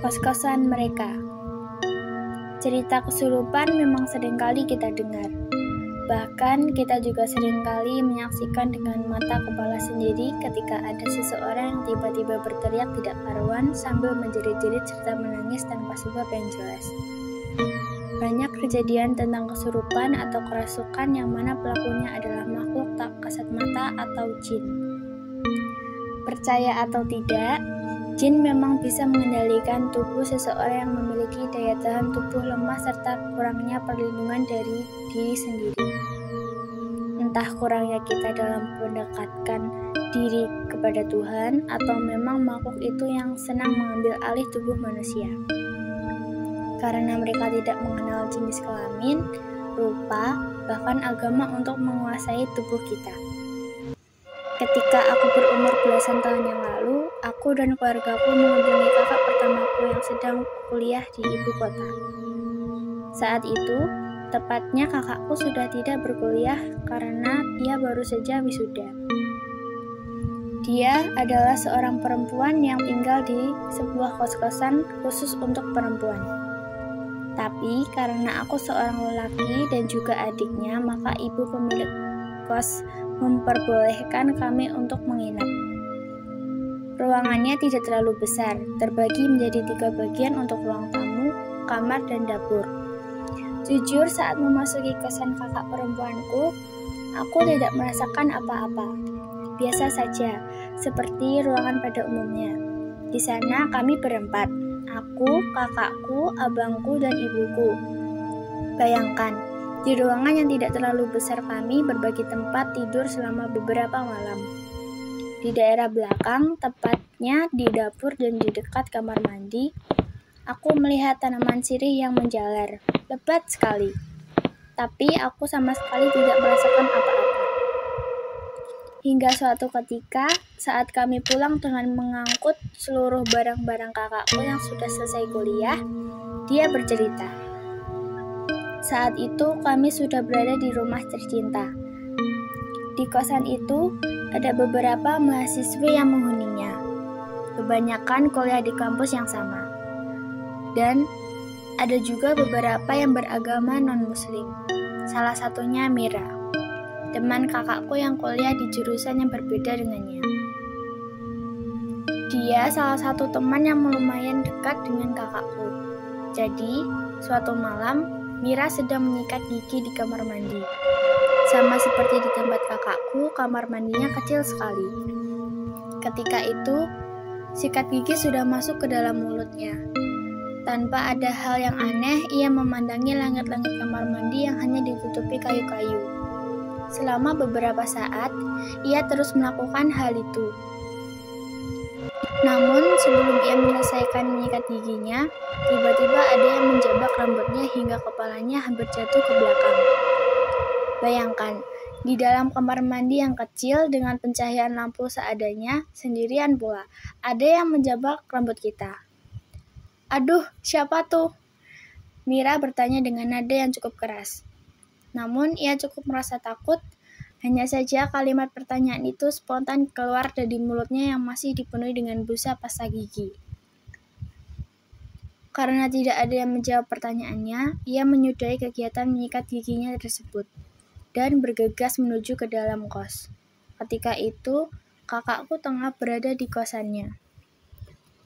kos-kosan mereka. Cerita kesurupan memang seringkali kita dengar. Bahkan kita juga seringkali menyaksikan dengan mata kepala sendiri ketika ada seseorang yang tiba-tiba berteriak tidak karuan sambil menjerit-jerit serta menangis tanpa sebab yang jelas. Banyak kejadian tentang kesurupan atau kerasukan yang mana pelakunya adalah makhluk tak kasat mata atau jin. Percaya atau tidak, jin memang bisa mengendalikan tubuh seseorang yang memiliki daya tahan tubuh lemah serta kurangnya perlindungan dari diri sendiri. Entah kurangnya kita dalam mendekatkan diri kepada Tuhan, atau memang makhluk itu yang senang mengambil alih tubuh manusia. Karena mereka tidak mengenal jenis kelamin, rupa, bahkan agama untuk menguasai tubuh kita. Ketika aku berumur belasan tahun yang lalu, aku dan keluargaku mengunjungi kakak pertamaku yang sedang kuliah di ibu kota. Saat itu, tepatnya kakakku sudah tidak berkuliah karena ia baru saja wisuda. Dia adalah seorang perempuan yang tinggal di sebuah kos-kosan khusus untuk perempuan. Tapi karena aku seorang lelaki dan juga adiknya, maka ibu pemilik kos memperbolehkan kami untuk menginap. Ruangannya tidak terlalu besar, terbagi menjadi 3 bagian untuk ruang tamu, kamar, dan dapur. Jujur, saat memasuki kosan kakak perempuanku, aku tidak merasakan apa-apa. Biasa saja, seperti ruangan pada umumnya. Di sana kami berempat, aku, kakakku, abangku, dan ibuku. Bayangkan, di ruangan yang tidak terlalu besar kami berbagi tempat tidur selama beberapa malam. Di daerah belakang, tepatnya di dapur dan di dekat kamar mandi, aku melihat tanaman sirih yang menjalar, lebat sekali. Tapi aku sama sekali tidak merasakan apa-apa. Hingga suatu ketika, saat kami pulang dengan mengangkut seluruh barang-barang kakakku yang sudah selesai kuliah, dia bercerita. Saat itu kami sudah berada di rumah tercinta. Di kosan itu, ada beberapa mahasiswi yang menghuninya. Kebanyakan kuliah di kampus yang sama. Dan ada juga beberapa yang beragama non-muslim. Salah satunya Mira, teman kakakku yang kuliah di jurusan yang berbeda dengannya. Dia salah satu teman yang lumayan dekat dengan kakakku. Jadi, suatu malam, Mira sedang menyikat gigi di kamar mandi. Sama seperti di tempat kakakku, kamar mandinya kecil sekali. Ketika itu, sikat gigi sudah masuk ke dalam mulutnya. Tanpa ada hal yang aneh, ia memandangi langit-langit kamar mandi yang hanya ditutupi kayu-kayu. Selama beberapa saat, ia terus melakukan hal itu. Namun, sebelum ia menyelesaikan menyikat giginya, tiba-tiba ada yang menjabak rambutnya hingga kepalanya hampir jatuh ke belakang. Bayangkan, di dalam kamar mandi yang kecil dengan pencahayaan lampu seadanya, sendirian pula, ada yang menjabak rambut kita. "Aduh, siapa tuh?" Mira bertanya dengan nada yang cukup keras. Namun, ia cukup merasa takut. Hanya saja kalimat pertanyaan itu spontan keluar dari mulutnya yang masih dipenuhi dengan busa pasta gigi. Karena tidak ada yang menjawab pertanyaannya, ia menyudahi kegiatan menyikat giginya tersebut dan bergegas menuju ke dalam kos. Ketika itu, kakakku tengah berada di kosannya.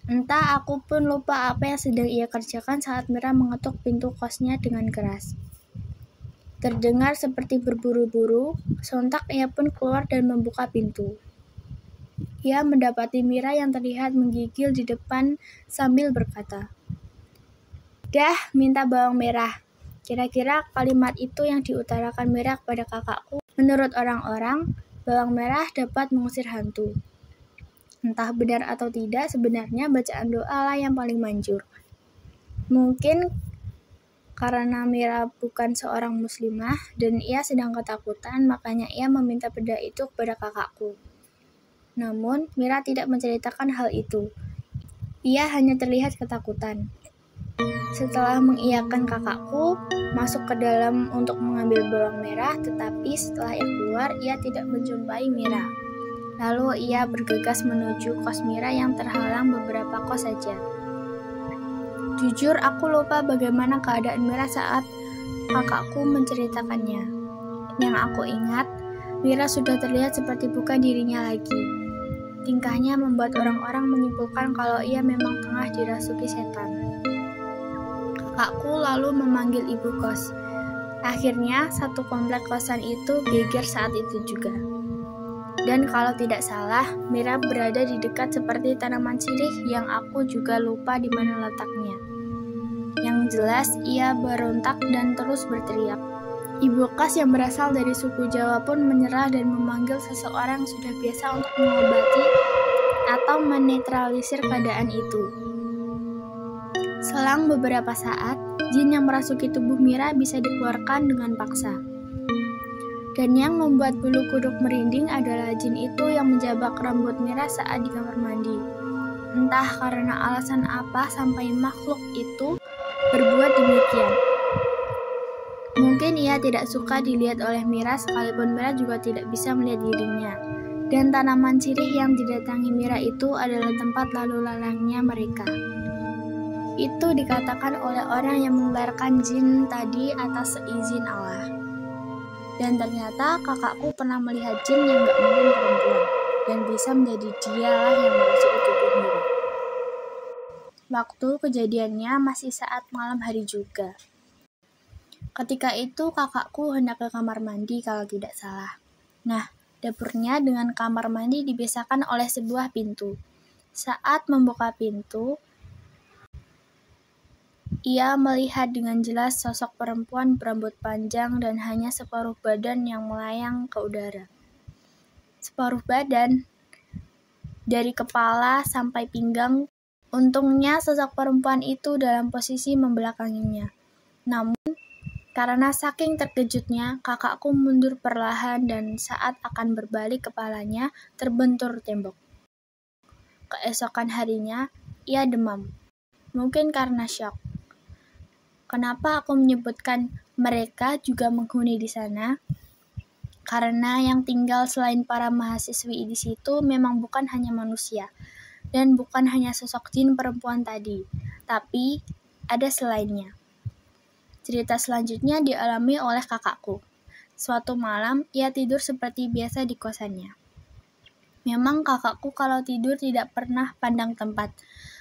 Entah aku pun lupa apa yang sedang ia kerjakan saat Mira mengetuk pintu kosnya dengan keras. Terdengar seperti berburu-buru, sontak ia pun keluar dan membuka pintu. Ia mendapati Mira yang terlihat menggigil di depan sambil berkata, "Dah, minta bawang merah." Kira-kira kalimat itu yang diutarakan Mira kepada kakakku. Menurut orang-orang, bawang merah dapat mengusir hantu. Entah benar atau tidak, sebenarnya bacaan doa lah yang paling manjur. Mungkin karena Mira bukan seorang muslimah dan ia sedang ketakutan, makanya ia meminta benda itu kepada kakakku. Namun, Mira tidak menceritakan hal itu. Ia hanya terlihat ketakutan. Setelah mengiyakan kakakku, masuk ke dalam untuk mengambil bawang merah, tetapi setelah ia keluar, ia tidak menjumpai Mira. Lalu ia bergegas menuju kos Mira yang terhalang beberapa kos saja. Jujur, aku lupa bagaimana keadaan Mira saat kakakku menceritakannya. Yang aku ingat, Mira sudah terlihat seperti bukan dirinya lagi. Tingkahnya membuat orang-orang menyimpulkan kalau ia memang tengah dirasuki setan. Kakakku lalu memanggil ibu kos. Akhirnya, satu komplek kosan itu geger saat itu juga. Dan kalau tidak salah, Mira berada di dekat seperti tanaman sirih yang aku juga lupa di mana letaknya. Yang jelas, ia berontak dan terus berteriak. Ibu kos yang berasal dari suku Jawa pun menyerah dan memanggil seseorang yang sudah biasa untuk mengobati atau menetralisir keadaan itu. Selang beberapa saat, jin yang merasuki tubuh Mira bisa dikeluarkan dengan paksa. Dan yang membuat bulu kuduk merinding adalah jin itu yang menjabak rambut Mira saat di kamar mandi. Entah karena alasan apa sampai makhluk itu berbuat demikian. Mungkin ia tidak suka dilihat oleh Mira, sekalipun Mira juga tidak bisa melihat dirinya. Dan tanaman sirih yang didatangi Mira itu adalah tempat lalu lalangnya mereka. Itu dikatakan oleh orang yang mengeluarkan jin tadi atas seizin Allah. Dan ternyata kakakku pernah melihat jin yang gak mungkin perempuan, dan bisa menjadi dialah yang merasuki tubuh Mira. Waktu kejadiannya masih saat malam hari juga. Ketika itu kakakku hendak ke kamar mandi kalau tidak salah. Nah, dapurnya dengan kamar mandi dipisahkan oleh sebuah pintu. Saat membuka pintu, ia melihat dengan jelas sosok perempuan berambut panjang dan hanya separuh badan yang melayang ke udara. Separuh badan, dari kepala sampai pinggang. Untungnya sosok perempuan itu dalam posisi membelakanginya. Namun, karena saking terkejutnya, kakakku mundur perlahan dan saat akan berbalik kepalanya, terbentur tembok. Keesokan harinya, ia demam. Mungkin karena syok. Kenapa aku menyebutkan mereka juga menghuni di sana? Karena yang tinggal selain para mahasiswi di situ memang bukan hanya manusia, dan bukan hanya sosok jin perempuan tadi, tapi ada selainnya. Cerita selanjutnya dialami oleh kakakku. Suatu malam, ia tidur seperti biasa di kosannya. Memang kakakku kalau tidur tidak pernah pandang tempat.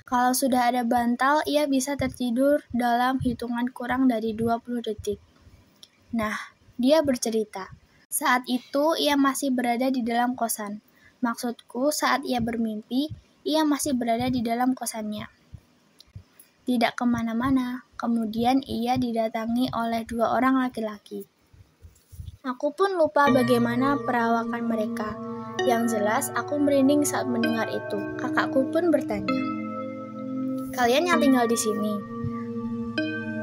Kalau sudah ada bantal, ia bisa tertidur dalam hitungan kurang dari 20 detik. Nah, dia bercerita. Saat itu, ia masih berada di dalam kosan. Maksudku, saat ia bermimpi, ia masih berada di dalam kosannya. Tidak kemana-mana. Kemudian ia didatangi oleh 2 orang laki-laki. Aku pun lupa bagaimana perawakan mereka. Yang jelas, aku merinding saat mendengar itu. Kakakku pun bertanya, "Kalian yang tinggal di sini?"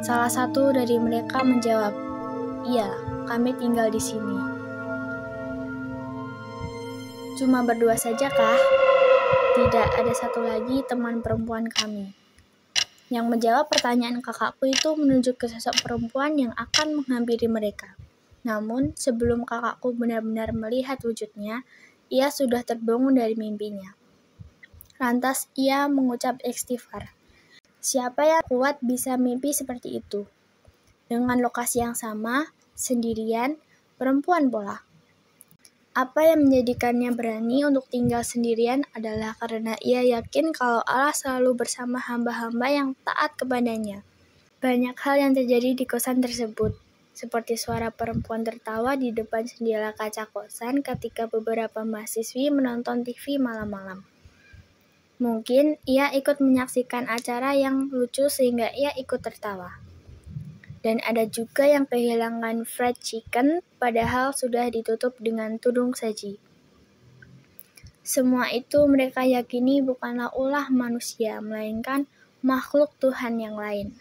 Salah satu dari mereka menjawab, "Iya, kami tinggal di sini." "Cuma berdua saja kah?" "Tidak, ada satu lagi teman perempuan kami." Yang menjawab pertanyaan kakakku itu menunjuk ke sosok perempuan yang akan menghampiri mereka. Namun, sebelum kakakku benar-benar melihat wujudnya, ia sudah terbangun dari mimpinya. Lantas ia mengucap istighfar. Siapa yang kuat bisa mimpi seperti itu? Dengan lokasi yang sama, sendirian, perempuan pula. Apa yang menjadikannya berani untuk tinggal sendirian adalah karena ia yakin kalau Allah selalu bersama hamba-hamba yang taat kepadanya. Banyak hal yang terjadi di kosan tersebut, seperti suara perempuan tertawa di depan jendela kaca kosan ketika beberapa mahasiswi menonton TV malam-malam. Mungkin ia ikut menyaksikan acara yang lucu sehingga ia ikut tertawa. Dan ada juga yang kehilangan fried chicken padahal sudah ditutup dengan tudung saji. Semua itu mereka yakini bukanlah ulah manusia, melainkan makhluk Tuhan yang lain.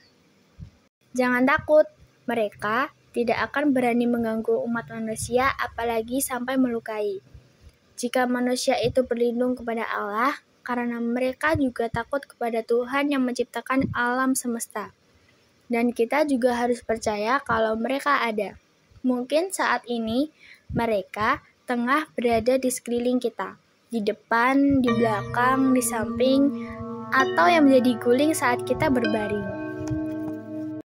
Jangan takut, mereka tidak akan berani mengganggu umat manusia, apalagi sampai melukai. Jika manusia itu berlindung kepada Allah, karena mereka juga takut kepada Tuhan yang menciptakan alam semesta. Dan kita juga harus percaya kalau mereka ada. Mungkin saat ini, mereka tengah berada di sekeliling kita, di depan, di belakang, di samping, atau yang menjadi guling saat kita berbaring.